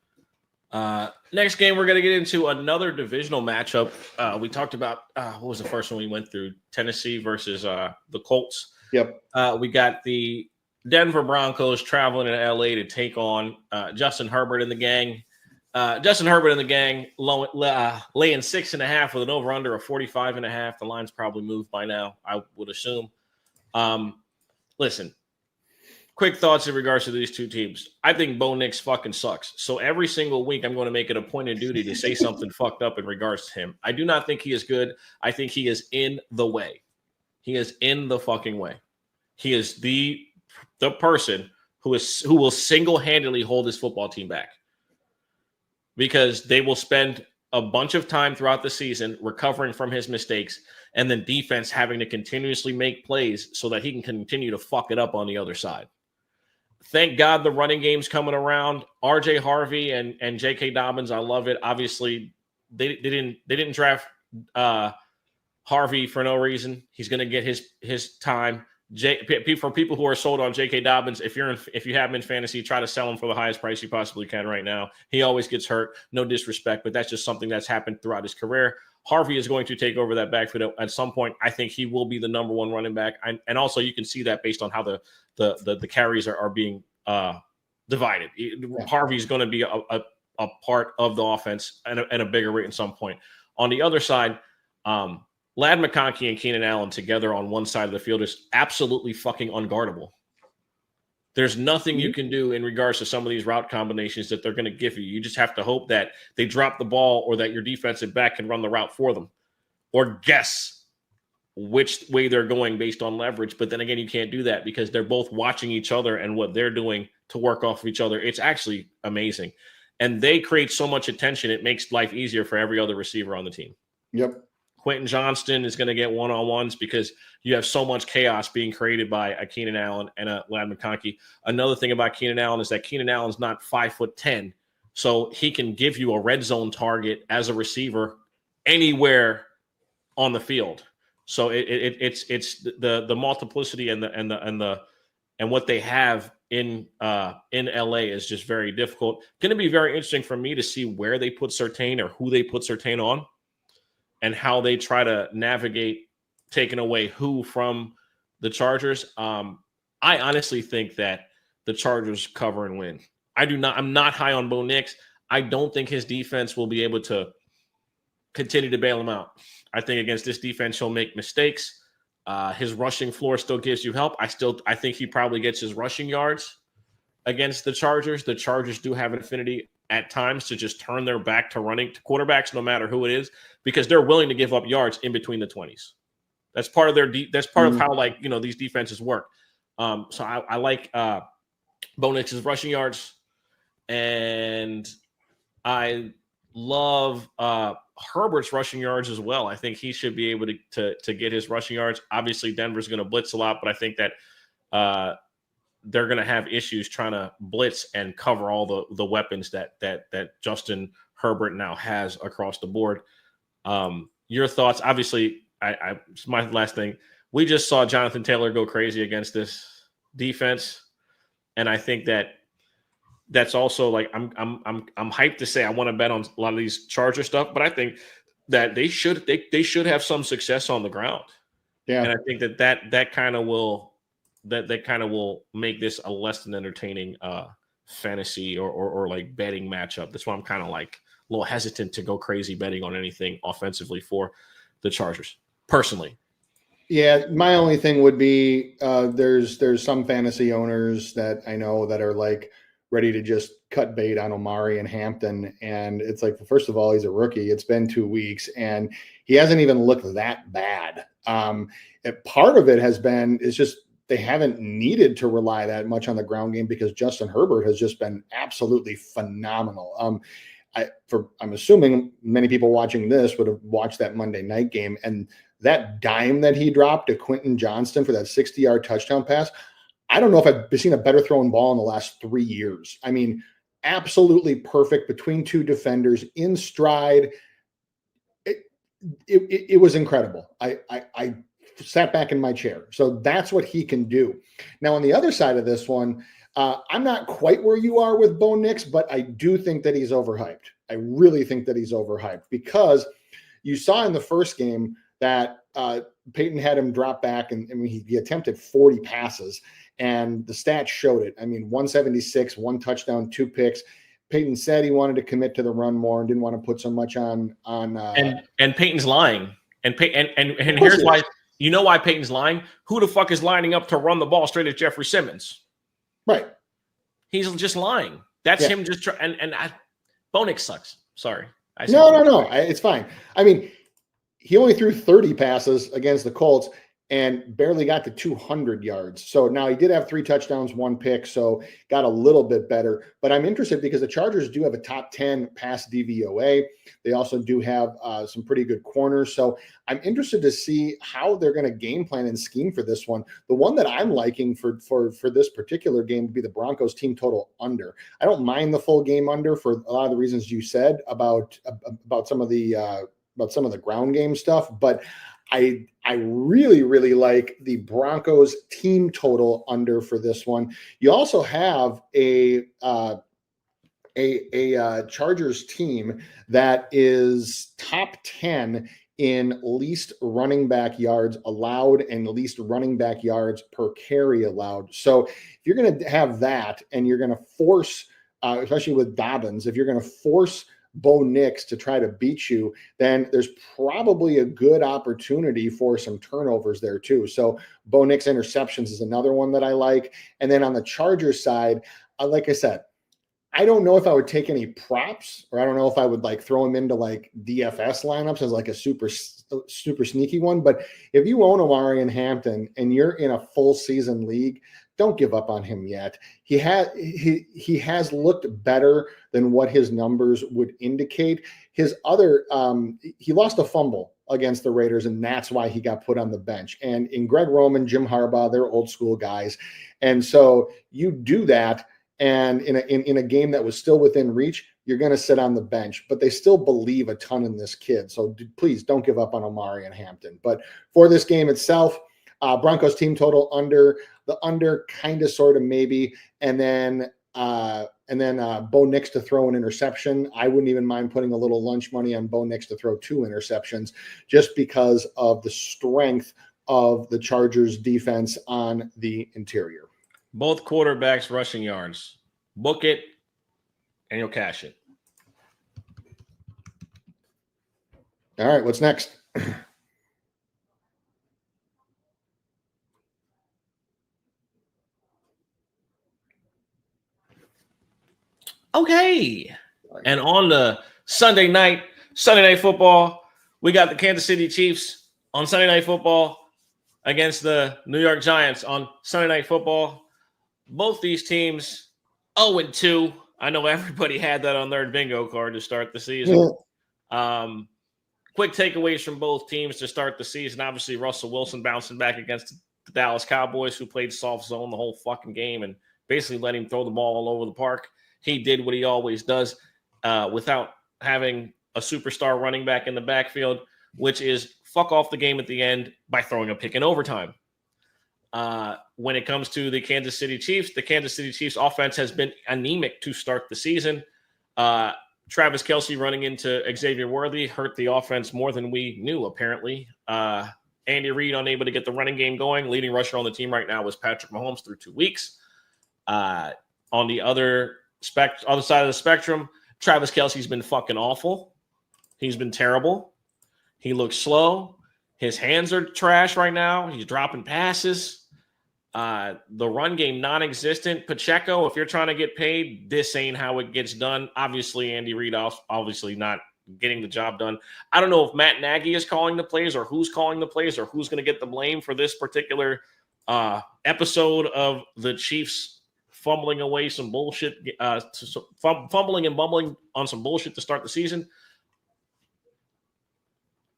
Next game, we're going to get into another divisional matchup. We talked about, what was the first one we went through? Tennessee versus the Colts. Yep. We got the Denver Broncos traveling to LA to take on Justin Herbert and the gang. Justin Herbert and the gang laying 6.5 with an over-under of 45.5. The line's probably moved by now, I would assume. Listen, quick thoughts in regards to these two teams. I think Bo Nix fucking sucks. So every single week, I'm going to make it a point of duty to say something fucked up in regards to him. I do not think he is good. I think he is in the way. He is in the fucking way. He is the person who will single-handedly hold his football team back, because they will spend a bunch of time throughout the season recovering from his mistakes, and then defense having to continuously make plays so that he can continue to fuck it up on the other side. Thank God the running game's coming around. RJ Harvey and J.K. Dobbins, I love it. Obviously, they didn't draft Harvey for no reason. He's going to get his time. For people who are sold on J.K. Dobbins, if you have him in fantasy, try to sell him for the highest price you possibly can right now. He always gets hurt. No disrespect, but that's just something that's happened throughout his career. Harvey is going to take over that backfield at some point. I think he will be the number one running back, and also you can see that based on how the carries are being divided. Harvey's going to be a part of the offense and a bigger rate at some point. On the other side, Ladd McConkey and Keenan Allen together on one side of the field is absolutely fucking unguardable. There's nothing you can do in regards to some of these route combinations that they're going to give you. You just have to hope that they drop the ball, or that your defensive back can run the route for them, or guess which way they're going based on leverage. But then again, you can't do that because they're both watching each other and what they're doing to work off of each other. It's actually amazing. And they create so much attention, it makes life easier for every other receiver on the team. Yep. Quentin Johnston is going to get one-on-ones because you have so much chaos being created by a Keenan Allen and a Ladd McConkey. Another thing about Keenan Allen is that Keenan Allen's not 5'10", so he can give you a red zone target as a receiver anywhere on the field. So it's the multiplicity and what they have in LA is just very difficult. Going to be very interesting for me to see where they put Surtain, or who they put Surtain on, and how they try to navigate taking away who from the Chargers. I honestly think that the Chargers cover and win. I'm not high on Bo Nix. I don't think his defense will be able to continue to bail him out. I think against this defense, he'll make mistakes. His rushing floor still gives you help. I think he probably gets his rushing yards. against the Chargers. The Chargers do have an affinity at times to just turn their back to running to quarterbacks, no matter who it is, because they're willing to give up yards in between the 20s. That's part of their that's part of how, like, these defenses work. So I like Bo Nix's rushing yards, and I love Herbert's rushing yards as well. I think he should be able to get his rushing yards. Obviously, Denver's going to blitz a lot, but I think that they're going to have issues trying to blitz and cover all the weapons that Justin Herbert now has across the board. Your thoughts? Obviously, my last thing. We just saw Jonathan Taylor go crazy against this defense, and I think that's also, like, I'm hyped to say I want to bet on a lot of these Charger stuff, but I think that they should have some success on the ground. Yeah, and I think that kind of will make this a less than entertaining fantasy or like betting matchup. That's why I'm kind of like a little hesitant to go crazy betting on anything offensively for the Chargers personally. Yeah, my only thing would be there's some fantasy owners that I know that are like ready to just cut bait on Omari and Hampton, and it's like, first of all, he's a rookie. It's been 2 weeks, and he hasn't even looked that bad. Part of it is just they haven't needed to rely that much on the ground game because Justin Herbert has just been absolutely phenomenal. I'm assuming many people watching this would have watched that Monday night game, and that dime that he dropped to Quentin Johnston for that 60-yard touchdown pass. I don't know if I've seen a better thrown ball in the last 3 years. I mean, absolutely perfect between two defenders in stride. It was incredible. I sat back in my chair. So that's what he can do. Now, on the other side of this one, I'm not quite where you are with Bo Nix, but I do think that he's overhyped. I really think that he's overhyped because you saw in the first game that Peyton had him drop back, and he attempted 40 passes, and the stats showed it. I mean, 176, 1 touchdown, 2 picks. Peyton said he wanted to commit to the run more and didn't want to put so much on. And Peyton's lying. And here's why. You know why Peyton's lying? Who the fuck is lining up to run the ball straight at Jeffrey Simmons? Right. He's just lying. That's him just trying. Bo Nix sucks. Sorry. No. It's fine. I mean, he only threw 30 passes against the Colts and barely got to 200 yards. So now he did have 3 touchdowns, 1 pick, so got a little bit better. But I'm interested because the Chargers do have a top 10 pass DVOA. They also do have some pretty good corners. So I'm interested to see how they're going to game plan and scheme for this one. The one that I'm liking for this particular game would be the Broncos team total under. I don't mind the full game under for a lot of the reasons you said about some of the ground game stuff, but I really, really like the Broncos team total under for this one. You also have a Chargers team that is top 10 in least running back yards allowed and least running back yards per carry allowed. So if you're going to have that and you're going to force, especially with Dobbins, if you're going to force Bo Nix to try to beat you, then there's probably a good opportunity for some turnovers there too. So Bo Nix interceptions is another one that I like. And then on the Chargers side, like I said, I don't know if I would take any props, or I don't know if I would like throw him into like DFS lineups as like a super sneaky one. But if you own Omari and Hampton and you're in a full season league, don't give up on him yet. He has looked better than what his numbers would indicate. His other he lost a fumble against the Raiders, and that's why he got put on the bench. And in Greg Roman, Jim Harbaugh, they're old school guys, and so you do that. And in a game that was still within reach, you're going to sit on the bench, but they still believe a ton in this kid. So please don't give up on Omari and Hampton. But for this game itself, Broncos team total under, the under kind of sort of maybe, and then Bo Nix to throw an interception. I wouldn't even mind putting a little lunch money on Bo Nix to throw 2 interceptions just because of the strength of the Chargers defense on the interior. Both quarterbacks rushing yards. Book it, and you'll cash it. All right, what's next? Okay. And on the Sunday night football, we got the Kansas City Chiefs on Sunday Night Football against the New York Giants on Sunday Night Football. Both these teams 0-2. I know everybody had that on their bingo card to start the season. Quick takeaways from both teams to start the season. Obviously, Russell Wilson bouncing back against the Dallas Cowboys, who played soft zone the whole fucking game and basically let him throw the ball all over the park. He did what he always does without having a superstar running back in the backfield, which is fuck off the game at the end by throwing a pick in overtime. When it comes to the Kansas City Chiefs offense has been anemic to start the season. Travis Kelce running into Xavier Worthy hurt the offense more than we knew, apparently. Andy Reid unable to get the running game going. Leading rusher on the team right now was Patrick Mahomes through 2 weeks. On the other side of the spectrum, Travis Kelce's been fucking awful. He's been terrible. He looks slow. His hands are trash right now. He's dropping passes. The run game non-existent. Pacheco, if you're trying to get paid, this ain't how it gets done. Obviously, Andy Reid obviously not getting the job done. I don't know if Matt Nagy is calling the plays or who's calling the plays or who's going to get the blame for this particular episode of the Chiefs fumbling away some bullshit, fumbling and bumbling on some bullshit to start the season.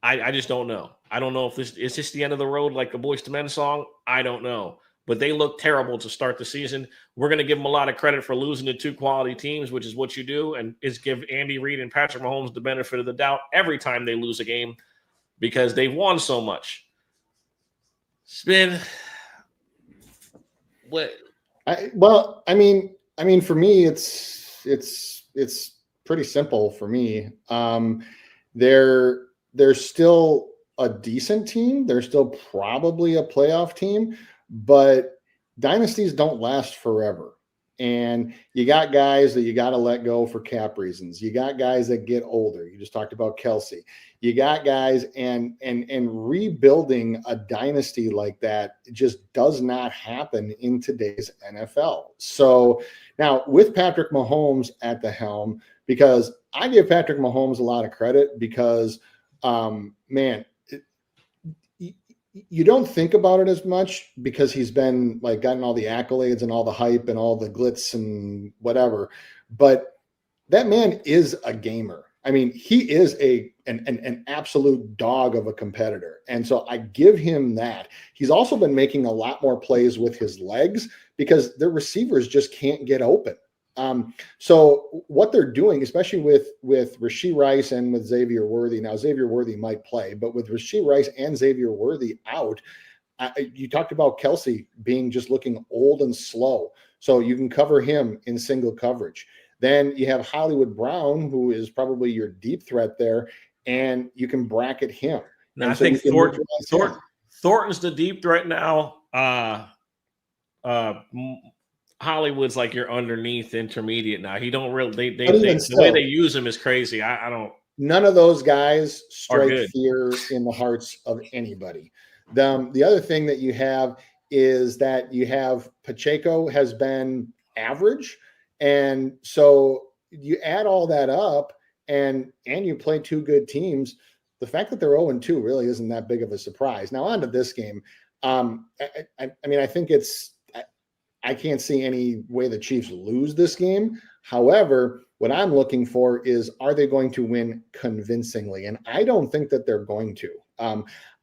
I just don't know. I don't know if this is the end of the road like the Boyz II Men song. I don't know. But they look terrible to start the season. We're going to give them a lot of credit for losing to two quality teams, which is what you do, and is give Andy Reid and Patrick Mahomes the benefit of the doubt every time they lose a game because they've won so much. Spin. What? I mean, for me, it's pretty simple for me. They're still a decent team. They're still probably a playoff team. But dynasties don't last forever. And you got guys that you got to let go for cap reasons. You got guys that get older. You just talked about Kelce. You got guys and rebuilding a dynasty like that just does not happen in today's NFL. So now with Patrick Mahomes at the helm, because I give Patrick Mahomes a lot of credit because, man, you don't think about it as much because he's been like gotten all the accolades and all the hype and all the glitz and whatever. But that man is a gamer. I mean, he is an absolute dog of a competitor. And so I give him that. He's also been making a lot more plays with his legs because their receivers just can't get open. So what they're doing, especially with Rashee Rice and with Xavier Worthy, now Xavier Worthy might play, but with Rashee Rice and Xavier Worthy out, you talked about Kelce being just looking old and slow. So you can cover him in single coverage. Then you have Hollywood Brown, who is probably your deep threat there, and you can bracket him. Now, I think Thornton's the deep threat now. Hollywood's like your underneath intermediate now. He don't really the way they use him is crazy. I don't. None of those guys strike fear in the hearts of anybody. The other thing that you have is that you have Pacheco has been average, and so you add all that up, and you play two good teams. The fact that they're 0-2 really isn't that big of a surprise. Now on to this game. I mean, I think I can't see any way the Chiefs lose this game. However, what I'm looking for is, are they going to win convincingly? And I don't think that they're going to.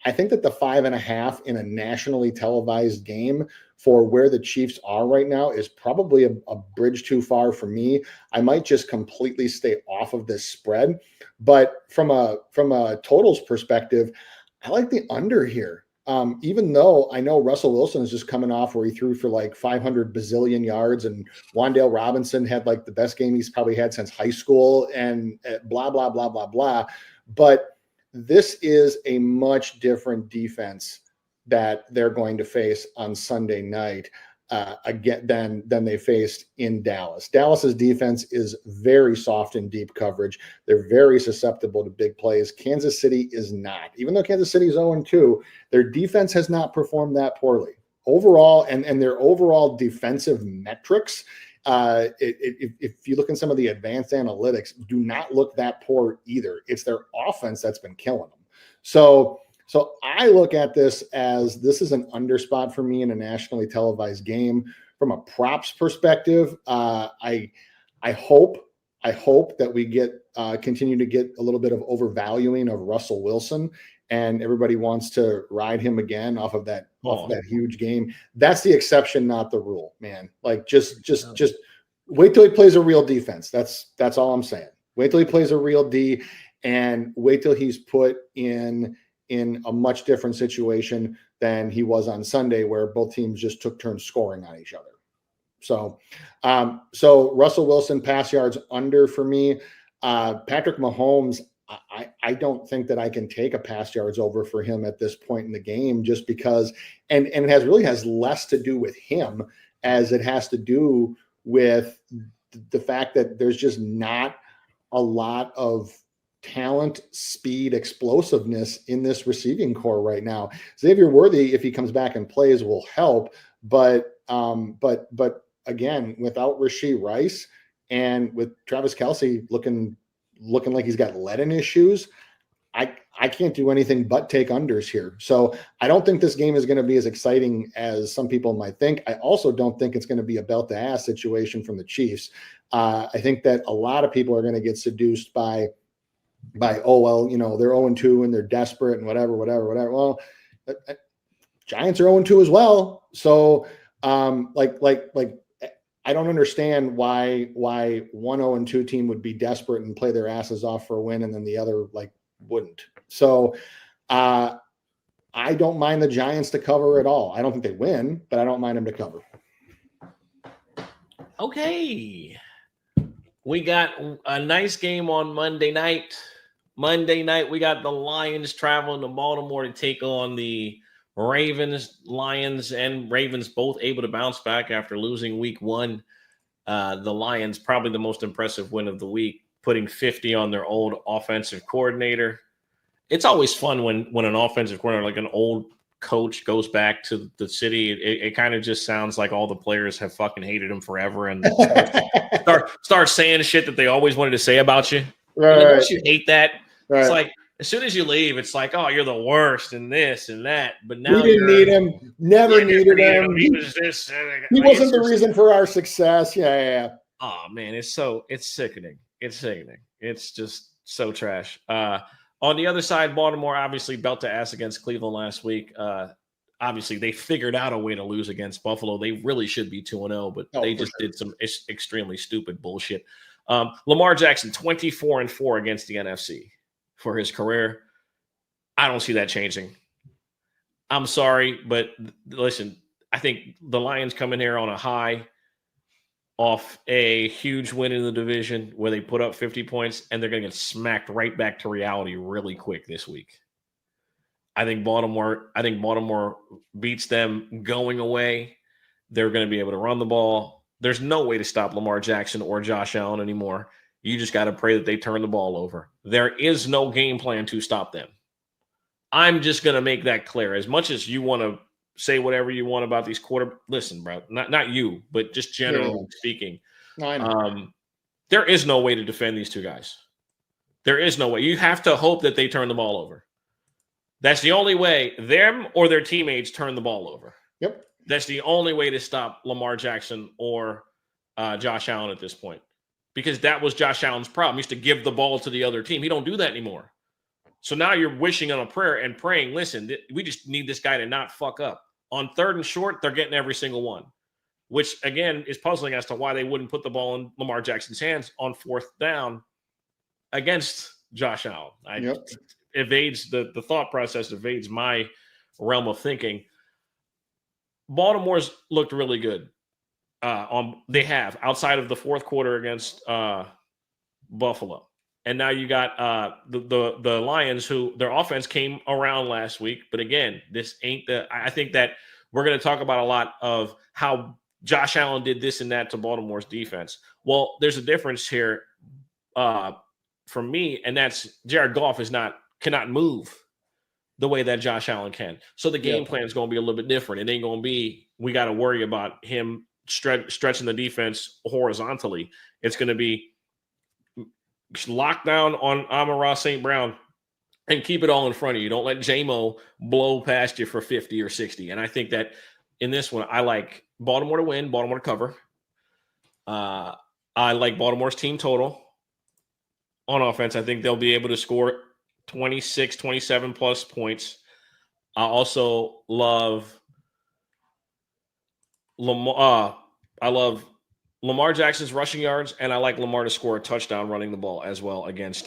I think that the 5.5 in a nationally televised game for where the Chiefs are right now is probably a bridge too far for me. I might just completely stay off of this spread. But from a totals perspective, I like the under here. Even though I know Russell Wilson is just coming off where he threw for like 500 bazillion yards and Wan'Dale Robinson had like the best game he's probably had since high school and blah, blah, blah, blah, blah. But this is a much different defense that they're going to face on Sunday night again than they faced in Dallas. Dallas's defense is very soft in deep coverage. They're very susceptible to big plays. Kansas City is not. Even though Kansas City is 0-2, their defense has not performed that poorly. Overall, and their overall defensive metrics If you look in some of the advanced analytics, do not look that poor either. It's their offense that's been killing them. So I look at this is an under spot for me in a nationally televised game. From a props perspective, I hope that we continue to get a little bit of overvaluing of Russell Wilson, and everybody wants to ride him again off of that huge game. That's the exception, not the rule, man. Like just wait till he plays a real defense. That's all I'm saying. Wait till he plays a real D, and wait till he's put in a much different situation than he was on Sunday, where both teams just took turns scoring on each other. So Russell Wilson pass yards under for me. Patrick Mahomes, I don't think that I can take a pass yards over for him at this point in the game, just because, and it has less to do with him as it has to do with the fact that there's just not a lot of talent, speed, explosiveness in this receiving core right now. Xavier Worthy, if he comes back and plays, will help, but again, without Rashee Rice and with Travis Kelce looking like he's got lead in his shoes, I can't do anything but take unders here. So I don't think this game is going to be as exciting as some people might think. I also don't think it's going to be a belt to ass situation from the Chiefs. I think that a lot of people are going to get seduced by, oh, well, they're 0-2 and they're desperate and whatever. Well, Giants are 0-2 as well. So I don't understand why one 0-2 team would be desperate and play their asses off for a win, and then the other wouldn't. So I don't mind the Giants to cover at all. I don't think they win, but I don't mind them to cover. Okay. We got a nice game on Monday night. We got the Lions traveling to Baltimore to take on the Ravens. Lions and Ravens both able to bounce back after losing week 1. The Lions, probably the most impressive win of the week, putting 50 on their old offensive coordinator. It's always fun when an offensive coordinator, like an old coach, goes back to the city. It kind of just sounds like all the players have fucking hated him forever and start saying shit that they always wanted to say about you. Right. Once you hate that, right. It's like, as soon as you leave, it's like, oh, you're the worst and this and that. But now we didn't need him. Never needed him. He was this. He wasn't the reason for our success. Yeah. Oh man, it's sickening. It's sickening. It's just so trash. On the other side, Baltimore obviously belt to ass against Cleveland last week. Obviously, they figured out a way to lose against Buffalo. They really should be 2-0, but they just did some extremely stupid bullshit. Lamar Jackson, 24-4 against the NFC for his career. I don't see that changing. I'm sorry, but listen, I think the Lions come in here on a high off a huge win in the division where they put up 50 points, and they're going to get smacked right back to reality really quick this week. I think Baltimore beats them going away. They're going to be able to run the ball. There's no way to stop Lamar Jackson or Josh Allen anymore. You just got to pray that they turn the ball over. There is no game plan to stop them. I'm just going to make that clear. As much as you want to say whatever you want about these listen, bro, not you, but just generally speaking, I know. There is no way to defend these two guys. There is no way. You have to hope that they turn the ball over. That's the only way. Them or their teammates turn the ball over. Yep. That's the only way to stop Lamar Jackson or Josh Allen at this point. Because that was Josh Allen's problem. He used to give the ball to the other team. He don't do that anymore. So now you're wishing on a prayer and praying, listen, we just need this guy to not fuck up. On 3rd and short, they're getting every single one, which, again, is puzzling as to why they wouldn't put the ball in Lamar Jackson's hands on 4th down against Josh Allen. Evades the thought process, evades my realm of thinking. Baltimore's looked really good. They have, outside of the 4th quarter against Buffalo. And now you got the Lions, who their offense came around last week. But again, this ain't I think that we're going to talk about a lot of how Josh Allen did this and that to Baltimore's defense. Well, there's a difference here for me, and that's Jared Goff cannot move the way that Josh Allen can. So the game plan is going to be a little bit different. It ain't going to be, we got to worry about him stretching the defense horizontally. It's going to be lock down on Amon-Ra St. Brown and keep it all in front of you. Don't let J-Mo blow past you for 50 or 60. And I think that in this one, I like Baltimore to win, Baltimore to cover. I like Baltimore's team total on offense. I think they'll be able to score 26, 27 plus points. I also love Lamar. I love Lamar Jackson's rushing yards, and I like Lamar to score a touchdown running the ball as well against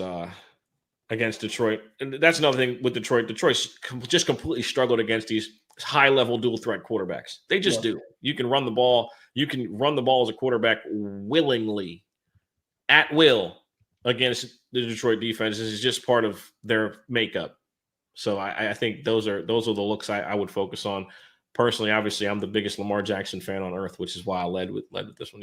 Detroit. And that's another thing with Detroit. Detroit's just completely struggled against these high-level dual-threat quarterbacks. They just do. You can run the ball. You can run the ball as a quarterback willingly, at will, against the Detroit defense. This is just part of their makeup. So I think those are the looks I would focus on. Personally, obviously, I'm the biggest Lamar Jackson fan on earth, which is why I led with this one.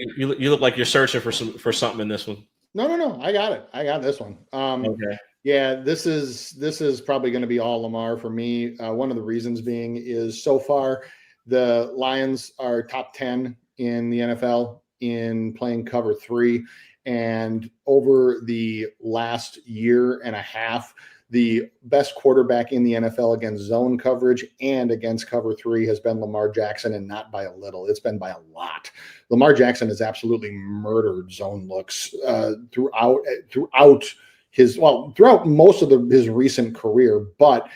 You look like you're searching for something in this one. No. I got it. I got this one. Okay. Yeah, this is probably going to be all Lamar for me. One of the reasons being is so far the Lions are top 10 in the NFL in playing cover 3, and over the last year and a half, the best quarterback in the NFL against zone coverage and against cover 3 has been Lamar Jackson, and not by a little. It's been by a lot. Lamar Jackson has absolutely murdered zone looks throughout most of his recent career, but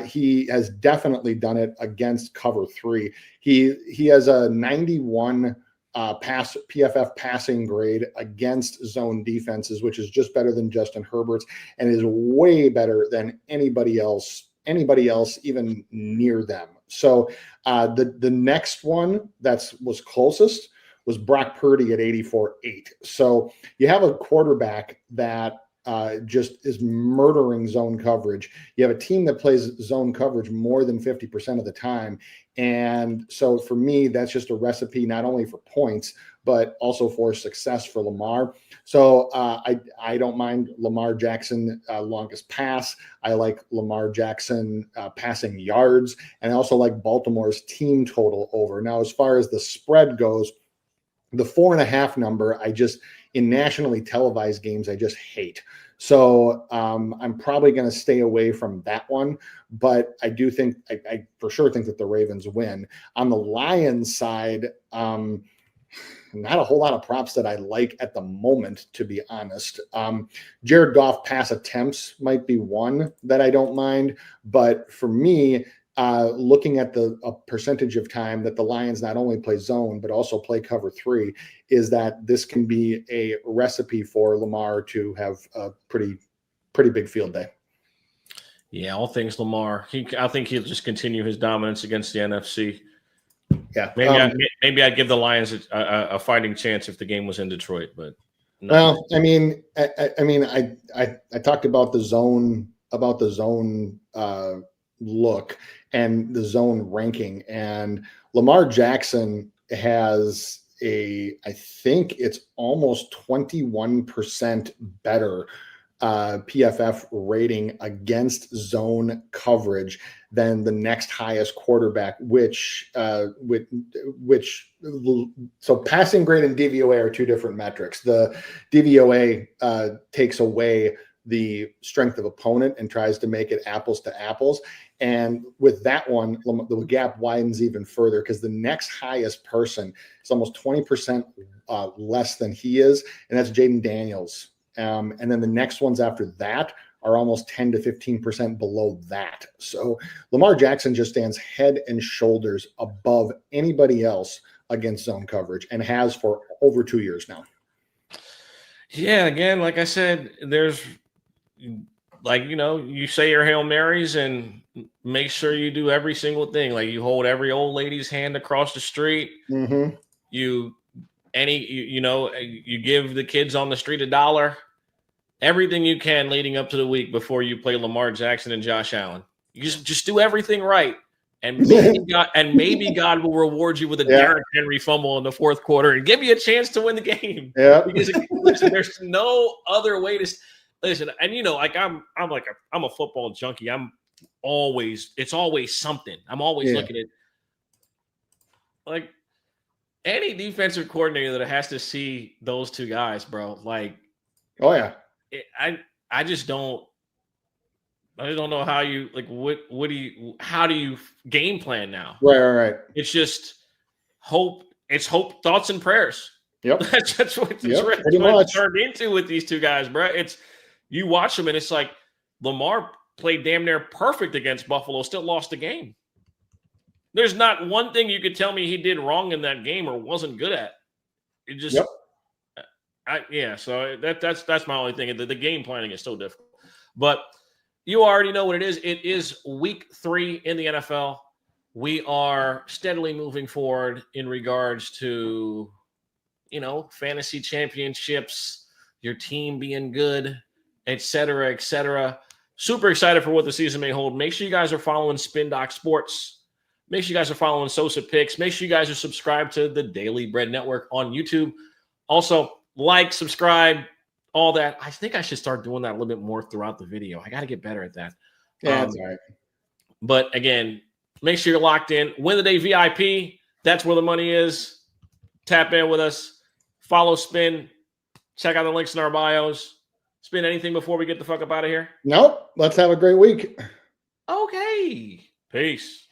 he has definitely done it against cover 3. He has a 91 PFF passing grade against zone defenses, which is just better than Justin Herbert's, and is way better than anybody else even near them. So the next one was closest was Brock Purdy at 84.8. So you have a quarterback that just is murdering zone coverage. You have a team that plays zone coverage more than 50% of the time. And so for me, that's just a recipe, not only for points, but also for success for Lamar. So I don't mind Lamar Jackson longest pass. I like Lamar Jackson passing yards, and I also like Baltimore's team total over. Now, as far as the spread goes, the 4.5 number, in nationally televised games, I just hate. So I'm probably going to stay away from that one. But I do think, I for sure think that the Ravens win. On the Lions side, not a whole lot of props that I like at the moment, to be honest. Jared Goff pass attempts might be one that I don't mind. But for me, looking at the percentage of time that the Lions not only play zone, but also play cover 3, is that this can be a recipe for Lamar to have a pretty big field day. Yeah, all things Lamar. I think he'll just continue his dominance against the NFC. Yeah, maybe I'd give the Lions a fighting chance if the game was in Detroit, but no. Well, I talked about the zone look and the zone ranking, and Lamar Jackson has I think it's almost 21% better PFF rating against zone coverage than the next highest quarterback, so passing grade and DVOA are two different metrics. The DVOA takes away the strength of opponent and tries to make it apples to apples. And with that one, the gap widens even further because the next highest person is almost 20% less than he is, and that's Jaden Daniels. And then the next ones after that are almost 10 to 15% below that. So Lamar Jackson just stands head and shoulders above anybody else against zone coverage, and has for over 2 years now. Yeah, again, like I said, there's you say your Hail Marys and make sure you do every single thing. Like you hold every old lady's hand across the street. Mm-hmm. You give the kids on the street $1. Everything you can leading up to the week before you play Lamar Jackson and Josh Allen. You just do everything right, and maybe God will reward you with a Derrick Henry fumble in the fourth quarter and give you a chance to win the game. Yeah, because listen, there's no other way to listen. And I'm a football junkie. I'm always something. I'm always looking at like any defensive coordinator that has to see those two guys, bro. Like, oh yeah, I just don't know how you like how do you game plan now? Right. It's just hope. It's hope, thoughts, and prayers. Yep. That's what it's turned into with these two guys, bro. It's you watch them and it's like Lamar played damn near perfect against Buffalo, still lost the game. There's not one thing you could tell me he did wrong in that game or wasn't good at. It just, So that's my only thing. The game planning is so difficult. But you already know what it is. It is week 3 in the NFL. We are steadily moving forward in regards to, fantasy championships, your team being good, et cetera, et cetera. Super excited for what the season may hold. Make sure you guys are following Spin Doc Sports. Make sure you guys are following Sosa Picks. Make sure you guys are subscribed to the Daily Bread Network on YouTube. Also, like, subscribe, all that. I think I should start doing that a little bit more throughout the video. I got to get better at that. Yeah, that's all right. But again, make sure you're locked in. Win the Day VIP. That's where the money is. Tap in with us. Follow Spin. Check out the links in our bios. Spin, anything before we get the fuck up out of here? Nope. Let's have a great week. Okay. Peace.